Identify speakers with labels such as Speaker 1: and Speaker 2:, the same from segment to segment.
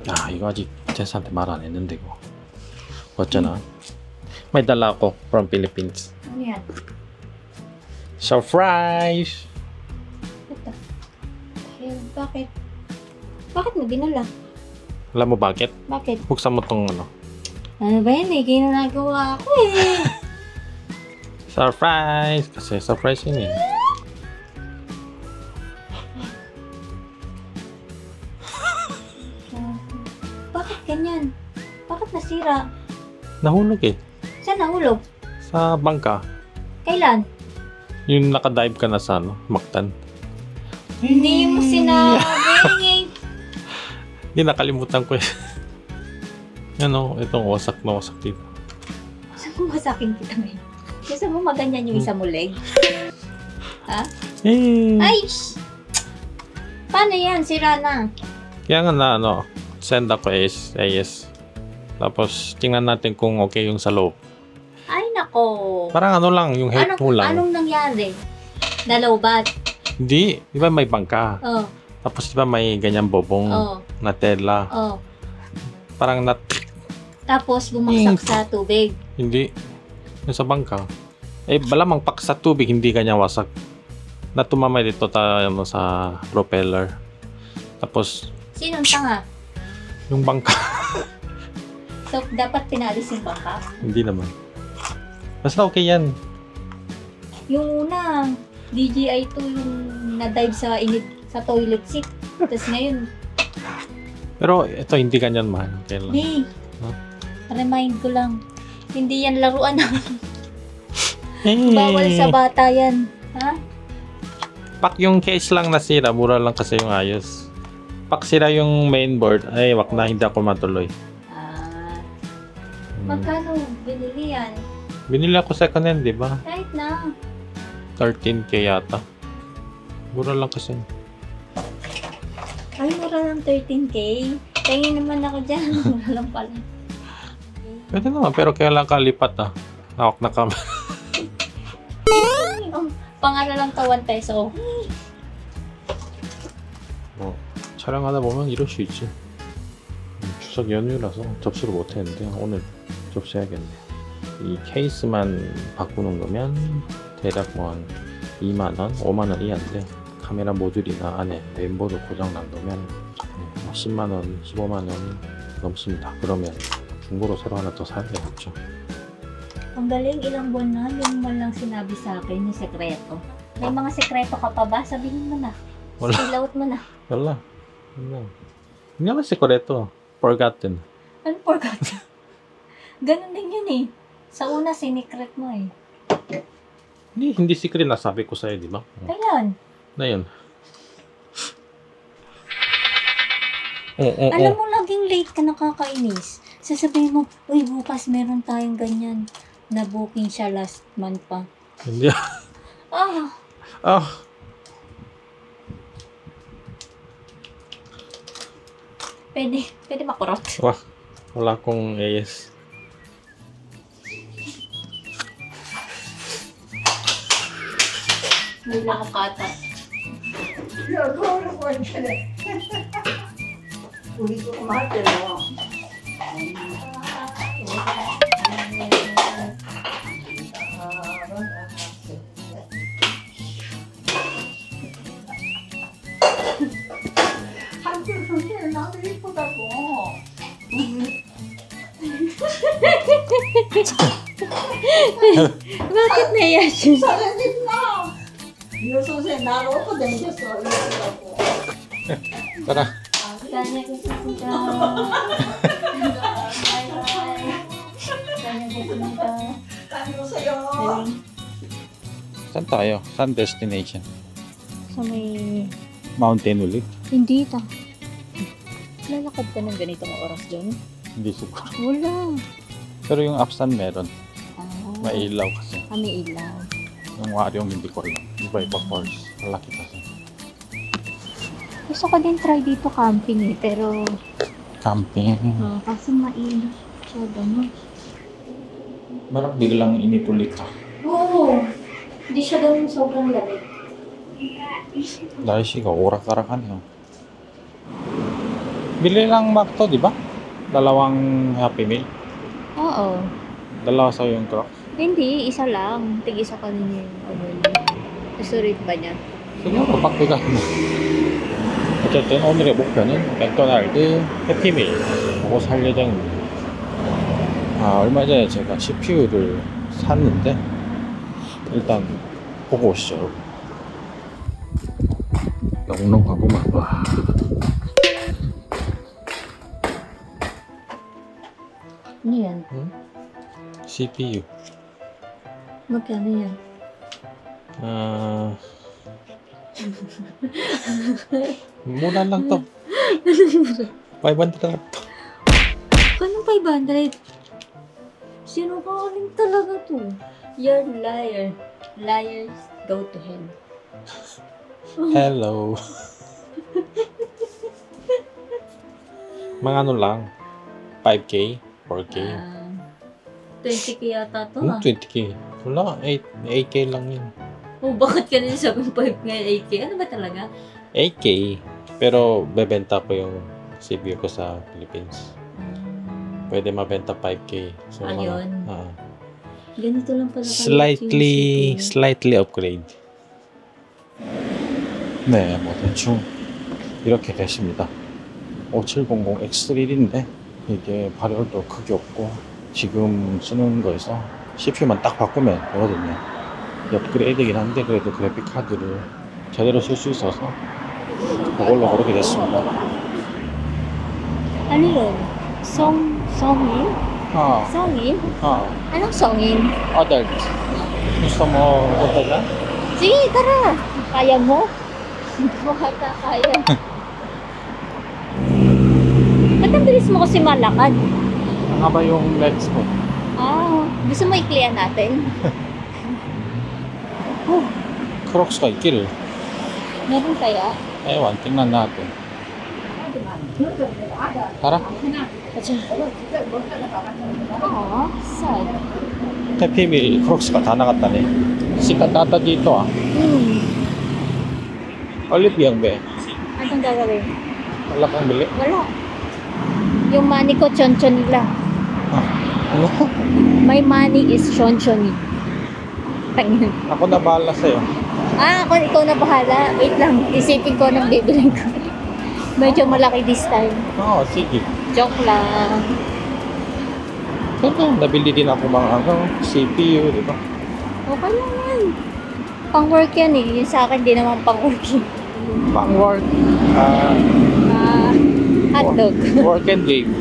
Speaker 1: 아, 이거 아직 제스한테 말 안 했는데 이거. 어쩌나? May dala ako from Philippines.
Speaker 2: Ano yan?
Speaker 1: Surprise!
Speaker 2: Ito. Eh, bakit? Bakit mo dinala?
Speaker 1: Alam mo bakit?
Speaker 2: Bakit?
Speaker 1: Buksan mo tong ano.
Speaker 2: Ano ba yan eh? Ginagawa ko eh.
Speaker 1: Surprise! Kasi surprise yun eh.
Speaker 2: Bakit ganyan? Bakit nasira?
Speaker 1: Nahulog eh.
Speaker 2: Saan nahulog?
Speaker 1: Sa bangka.
Speaker 2: Kailan?
Speaker 1: Yung nakadive ka na sa ano, Mactan.
Speaker 2: Hindi mo sinabi.
Speaker 1: Hindi, nakalimutan ko eh. Ano, itong wasak na wasak dito.
Speaker 2: Saan mo masakin kita ngayon? Gusto mo maganyan yung isa mo leg? Ha?
Speaker 1: Eh.
Speaker 2: Ay! Shh! Paano yan? Sira na.
Speaker 1: Kaya nga na ano, send ako AS. Tapos tingnan natin kung okay yung sa loob.
Speaker 2: Ay nako.
Speaker 1: Parang ano lang, yung head mo lang.
Speaker 2: Anong nangyari? Nalowbat?
Speaker 1: Hindi, di ba may bangka?
Speaker 2: Oh.
Speaker 1: Tapos di ba may ganyang bobong na tela?
Speaker 2: Oh.
Speaker 1: Parang
Speaker 2: Tapos bumagsak sa tubig.
Speaker 1: Hindi. Yung sa bangka. Eh, malamang pak sa tubig, hindi kanya wasak. Natumamay dito ano, sa propeller. Tapos,
Speaker 2: Sinong tanga?
Speaker 1: yung bangka,
Speaker 2: So, dapat pinalis yung bangka?
Speaker 1: hindi naman. Basta okay yan.
Speaker 2: Yung una, DJI 2 yung na-dive sa toilet seat. Tapos ngayon,
Speaker 1: Pero ito, hindi ganyan mahal. Okay lang.
Speaker 2: hey,
Speaker 1: Huh?
Speaker 2: remind ko lang, hindi yan laruan.
Speaker 1: Eh,
Speaker 2: Bawal sa bata yan. Ha?
Speaker 1: Pak yung case lang nasira. Mura lang kasi yung ayos. Pak sira yung mainboard. Ay, wak na, hindi ako matuloy.
Speaker 2: Magkano binili yan?
Speaker 1: Binili ako second hand, di ba?
Speaker 2: Kahit na.
Speaker 1: 13K yata. Mura lang kasi.
Speaker 2: Ay, mura ng 13K. Tingin naman ako dyan. Mura lang pala.
Speaker 1: Pwede naman, pero kailangan kalipat ah. Hawak na kami.
Speaker 2: Pangano lang to 1 peso.
Speaker 1: 뭐 촬영하다 보면 이럴 수 있지. 추석 연휴라서 접수를 못했는데 오늘 접수해야겠네. 이 케이스만 바꾸는 거면 대략 뭐 한 2만원, 5만원 이하인데 카메라 모듈이나 안에 메인보드 고장 난 거면 10만원, 15만원 넘습니다. 그러면 중고로 새로 하나 더 사야 되겠죠.
Speaker 2: Ang galing, ilang buwan na, yung man lang sinabi sa akin, yung sekreto. May mga sekreto ka pa ba? Sabihin mo na.
Speaker 1: Wala.
Speaker 2: Spill out mo na.
Speaker 1: Wala. Hindi naman sikreto. Forgotten.
Speaker 2: Ano forgot? Ganun din yun eh. Sa una, sinikret mo eh.
Speaker 1: Hindi secret na sabi ko sa'yo, di ba?
Speaker 2: Kailan?
Speaker 1: Na yun.
Speaker 2: Alam mo, laging late ka nakakainis. Sasabihin mo, uy, bukas meron tayong ganyan. Na-booking siya last month pa.
Speaker 1: Hindi.
Speaker 2: Ah,
Speaker 1: Ah.
Speaker 2: pwede makurot.
Speaker 1: Wah, wala akong AS.
Speaker 2: Hindi lang ang kata.
Speaker 3: 한줄 선생님 나도 이쁘다고.
Speaker 2: Bakit naiya siya?
Speaker 3: 사장님 나. 이 선생님 나를 얻고 다녔어. 이쁘다고.
Speaker 1: Tara.
Speaker 2: Kanya ko sa puta. Bye-bye. Kanya ko sa puta.
Speaker 3: 다녀오세요.
Speaker 1: Saan tayo? Saan destination?
Speaker 2: Sa may...
Speaker 1: Mountain ulit?
Speaker 2: Hindi ta. Lalakad ka ng ganitong oras doon?
Speaker 1: Hindi siguro.
Speaker 2: Wala.
Speaker 1: Pero yung Afsan meron.
Speaker 2: Ah,
Speaker 1: May ilaw kasi.
Speaker 2: may ilaw.
Speaker 1: Yung Waryong hindi ko alam. Iba-iba course. Malaki kasi.
Speaker 2: Gusto ko din try dito camping eh, pero...
Speaker 1: Camping.
Speaker 2: kasi mainit siya gano'n.
Speaker 1: Parang biglang initulik ka.
Speaker 2: Oo. Hindi siya gano'n sobrang lamig.
Speaker 1: 날씨가 오락가락하네요. Bili lang Mac to, di ba? Dalawang Happy Meal.
Speaker 2: Oo.
Speaker 1: Dalawa sa'yo yung Crocs.
Speaker 2: Hindi, isa lang. Tig-isa ka rin yung susurit ba niya?
Speaker 1: siguro 바뀌가 어쨌든 오늘의 목표는 맥도날드 해피밀 보고 살 예정입니다. 얼마 전에 제가 CPU를 샀는데 일단 보고 오시죠 여러분. 넉넉하구만. 와.
Speaker 2: Ano yan?
Speaker 1: CPU
Speaker 2: Magkano yan?
Speaker 1: mura lang to. 500 lang to.
Speaker 2: Kanong 500? Sinungaling talaga to. You're liar. Liars go to hell.
Speaker 1: Hello. Mga ano lang 5K, 4K.
Speaker 2: 20k yata to
Speaker 1: 20K. Wala, 8K lang yun.
Speaker 2: Oh, bakit ka nila sabi 5 ngayon 8k? Ano ba talaga?
Speaker 1: 8K. Pero bebenta ko yung CPU ko sa Philippines. Pwede mabenta 5K. So,
Speaker 2: Ayun.
Speaker 1: mga,
Speaker 2: Ganito lang pala kayo
Speaker 1: slightly upgrade. 네, 뭐 대충 이렇게 됐습니다. 5700X3인데 이게 발열도 크게 없고 지금 쓰는 거에서 CPU만 딱 바꾸면 되거든요. 업그레이드긴 한데 그래도 그래픽 카드를 제대로 쓸 수 있어서 그걸로 고르게 됐습니다.
Speaker 2: Ano yun? Songin? Songin? Anong songin?
Speaker 1: Adult. Gusto mo punta dyan?
Speaker 2: Sige, tara! Kaya mo? Mukha ka kaya. Ba't ang bilis mo kasi malakad?
Speaker 1: Ang haba yung legs ko.
Speaker 2: Gusto mo iklian natin?
Speaker 1: 크록스가 있기를.
Speaker 2: Meron kaya?
Speaker 1: 에wan, tingnan natin. Tara.
Speaker 2: Sad.
Speaker 1: 해피밀 크록스가 다 나갔다네. sikat ata dito Olive yang be.
Speaker 2: Anong gagawin?
Speaker 1: Wala kang bili?
Speaker 2: Wala. Yung money ko, chonchon nila.
Speaker 1: Ano?
Speaker 2: My money is chonchon. Tangin.
Speaker 1: Ako na bahala sa'yo.
Speaker 2: Ako ikaw na bahala. Wait lang, isipin ko ng bibilin ko. Medyo malaki this time.
Speaker 1: Oo, sige.
Speaker 2: Joke lang.
Speaker 1: Pero nabili din ako mga CPU, di ba?
Speaker 2: Okay lang yan. Pang work yan eh. Yung sa akin, di naman pang work eh.
Speaker 1: Pang work.
Speaker 2: Hotdog.
Speaker 1: Work and game.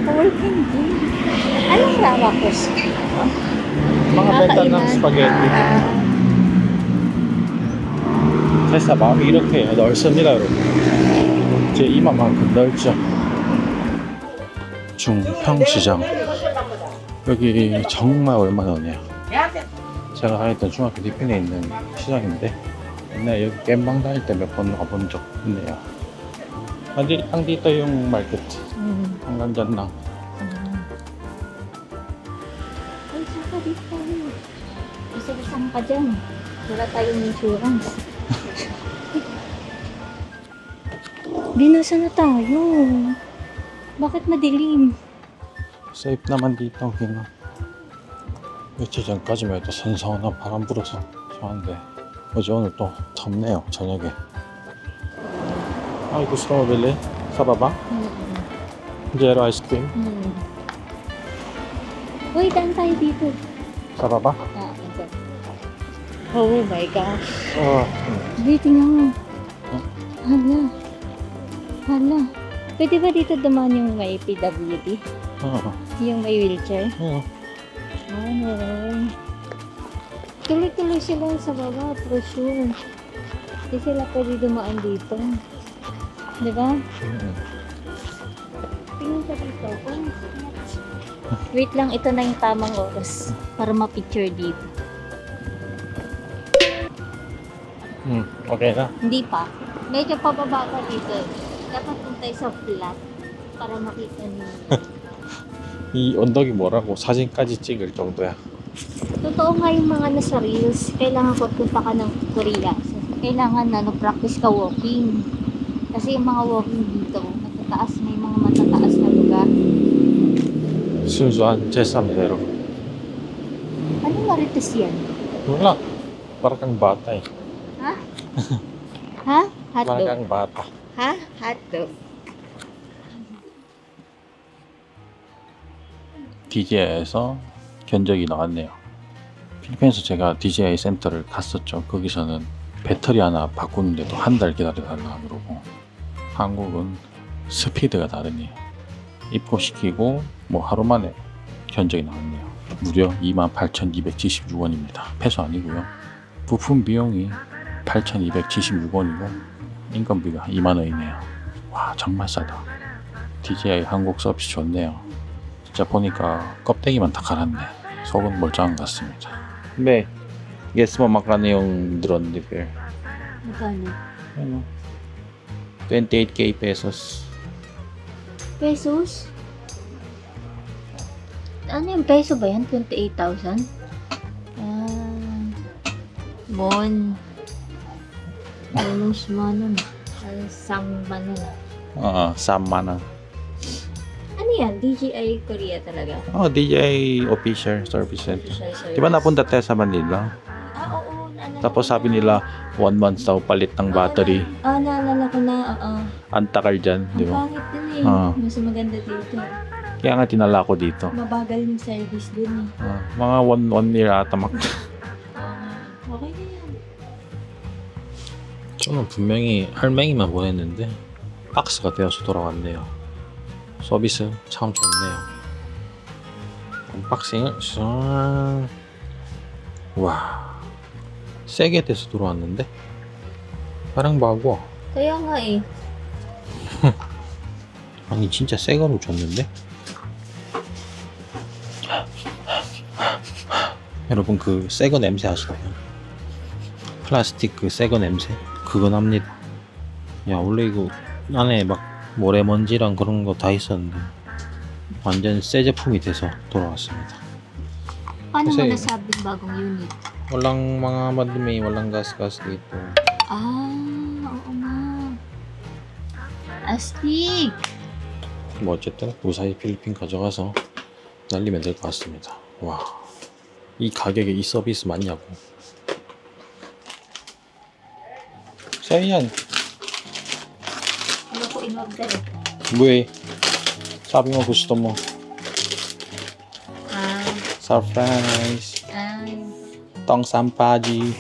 Speaker 2: Work and game. Anong Ramapos?
Speaker 1: Mga benta ng spaghetti. 그래서 마음이 이렇게 넓습니다, 여러분. 제 이마만큼 넓죠. 중평시장. 여기 정말 오랜만에 제가 다녔던 중학교 뒤편에 있는 시장인데 옛날에 여기 겜방 다닐 때 몇 번 가본 적 있네요. Ang dito yung market. Hanggang dyan lang.
Speaker 2: Ay, saka dito. Isa-isang ka dyan. Wala tayong insurance. Binasa na tayo. Bakit madilim?
Speaker 1: Safe naman dito. 그냥 며칠 전까지만 해도 선선한 바람 불어서 좋았는데 어제 오늘 또 덥네요 저녁에. gusto mo bili? Sa baba? Zero ice cream?
Speaker 2: Uy, daan tayo dito.
Speaker 1: Sa baba?
Speaker 2: Okay. Oh my gosh. Wait, tingnan mo. Hala. Pwede ba dito dumaan yung may PWD? Yung may wheelchair? Tuloy-tuloy sila sa baba, for sure. Hindi sila pwede dumaan dito. Diba? Tingnan ka dito. Wait lang, ito na yung tamang oras para ma-picture dito.
Speaker 1: Okay na.
Speaker 2: Hindi pa. Medyo pababa ka dito. Dapat puntay sa flat para makita niyo.
Speaker 1: 이 언덕이 뭐라고 사진까지 찍을 정도야.
Speaker 2: Totoo nga yung mga nasa reels. Kailangan pagpunta ka ng Korea. Kailangan practice ka walking. Kasi yung mga walking dito, matataas, may mga matataas na lugar.
Speaker 1: 순수한 제3대로.
Speaker 2: Ano marites yan?
Speaker 1: Wala. Parang kang bata eh.
Speaker 2: Ha? Ha?
Speaker 1: Parang
Speaker 2: Hotdog.
Speaker 1: kang bata.
Speaker 2: Ha? Hotdog.
Speaker 1: DJI에서 견적이 나왔네요. 필리핀에서 제가 DJI 센터를 갔었죠. 거기서는 배터리 하나 바꾸는데도 한 달 기다려달라 그러고, 한국은 스피드가 다르니 입고시키고 뭐 하루 만에 견적이 나왔네요. 무려 28,276원입니다. 페소 아니고요. 부품 비용이 8,276원이고 인건비가 2만원이네요. 와, 정말 싸다. DJI 한국 서비스 좋네요. 진짜 보니까 껍데기만 다 갈았네. 속은 멀쩡한 것 같습니다. 네, guess mo magkano yung drone repair?
Speaker 2: Magkano?
Speaker 1: Ano? 28k pesos.
Speaker 2: Pesos? Ano yung peso ba yan? 28,000? Mon. Bonus mo nun. Samba nun.
Speaker 1: Sama na.
Speaker 2: Ano yan? DJI Korea talaga?
Speaker 1: Oh, DJI Official Service Center. Di ba napunta tayo sa Manila?
Speaker 2: Oo.
Speaker 1: Tapos sabi nila 1 month daw palit ng battery.
Speaker 2: Naalala ko na.
Speaker 1: Ang takal dyan, di
Speaker 2: Ang
Speaker 1: ba?
Speaker 2: pangit din eh. Mas maganda dito.
Speaker 1: Kaya nga tinala ko dito.
Speaker 2: Mabagal yung service dun eh.
Speaker 1: mga 1 year ata 막.
Speaker 2: Okay na yan.
Speaker 1: 저는 분명히 할맹이만 보냈는데 박스가 되어서 돌아왔네요. 서비스 참 좋네요. 언박싱을 싹. 와, 세게 돼서 돌아왔는데 parang bago.
Speaker 2: Kaya nga eh.
Speaker 1: 아니 진짜 새 거로 줬는데? 여러분 그 새 거 냄새 아시나요? 플라스틱 그 새 거 냄새? 그거 납니다. 야, 원래 이거 안에 막 모래먼지랑 그런 거 다 있었는데 완전 새 제품이 돼서 돌아왔습니다.
Speaker 2: Paano mo
Speaker 1: Kasi-
Speaker 2: nasabing bagong unit?
Speaker 1: walang mga madumi, walang gas-gas dito.
Speaker 2: Oo nga. Astig!
Speaker 1: 뭐 어쨌든 무사히 필리핀 가져가서 날리면 될 것 같습니다. 와, 이 가격에 이 서비스 맞냐고. Sayan,
Speaker 2: Ano ko in-order eh?
Speaker 1: 왜? 사bi mo gusto mo. Surprise. Tong sampaji.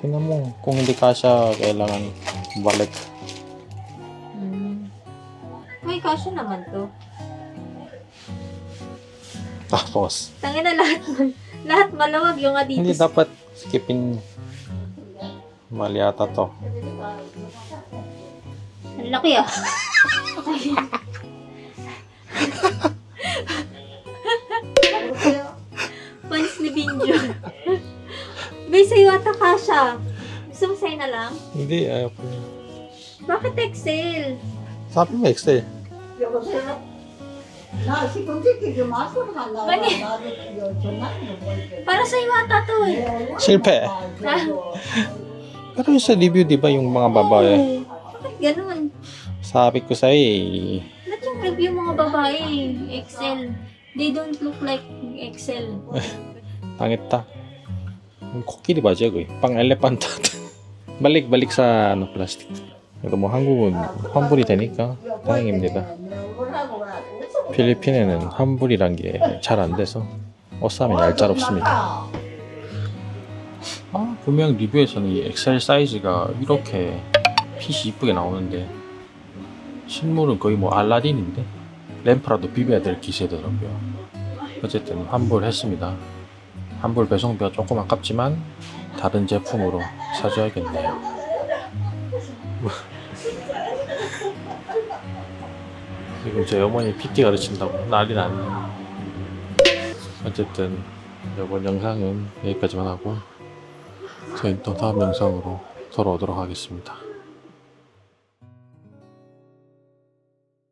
Speaker 1: Tingnan mo, kung hindi kasya, kailangan balik.
Speaker 2: May kasya naman to.
Speaker 1: Tapos,
Speaker 2: Tangin na lahat malawag yung nga dito.
Speaker 1: hindi dapat skipin. Mali ata to.
Speaker 2: Ang laki ah. Pants ni Binjo. May sa'yo ata kasya. Gusto mo sa'yo na lang?
Speaker 1: Hindi, ayaw ko.
Speaker 2: Bakit Excel?
Speaker 1: Sabi mo, Excel.
Speaker 3: 여보세요? 나 지금 지금 마스크 한다고
Speaker 2: 아니.
Speaker 3: 나도 전화는 못
Speaker 2: Para sa'yo ata to eh.
Speaker 1: 실패. Pero yung sa review, di ba, yung mga babae?
Speaker 2: Oo. Bakit ganun?
Speaker 1: Sabi ko sa'yo eh.
Speaker 2: Ba't yung review mga babae? Excel. They don't look like Excel.
Speaker 1: 당했다. 코끼리 맞아요, 거의. 빵 엘레판트. balik sa ano, 플라스틱. 그래도 뭐 한국은 환불이 되니까 다행입니다. 필리핀에는 환불이란 게 잘 안 돼서 옷싸움이 얄짤없습니다. 아, 분명 리뷰에서는 이 엑셀 사이즈가 이렇게 핏이 이쁘게 나오는데 실물은 거의 뭐 알라딘인데 램프라도 비벼야 될 기세더라고요. 어쨌든 환불했습니다. 환불 배송비가 조금 아깝지만 다른 제품으로 사줘야겠네요. 지금 제 어머니 PT 가르친다고 난리 났네요. 어쨌든 이번 영상은 여기까지만 하고 저희는 또 다음 영상으로 돌아오도록 하겠습니다.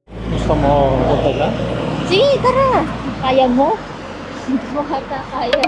Speaker 1: Gusto mo punta dyan?
Speaker 2: Sige, tara! Kaya mo? Hindi mo ata kaya.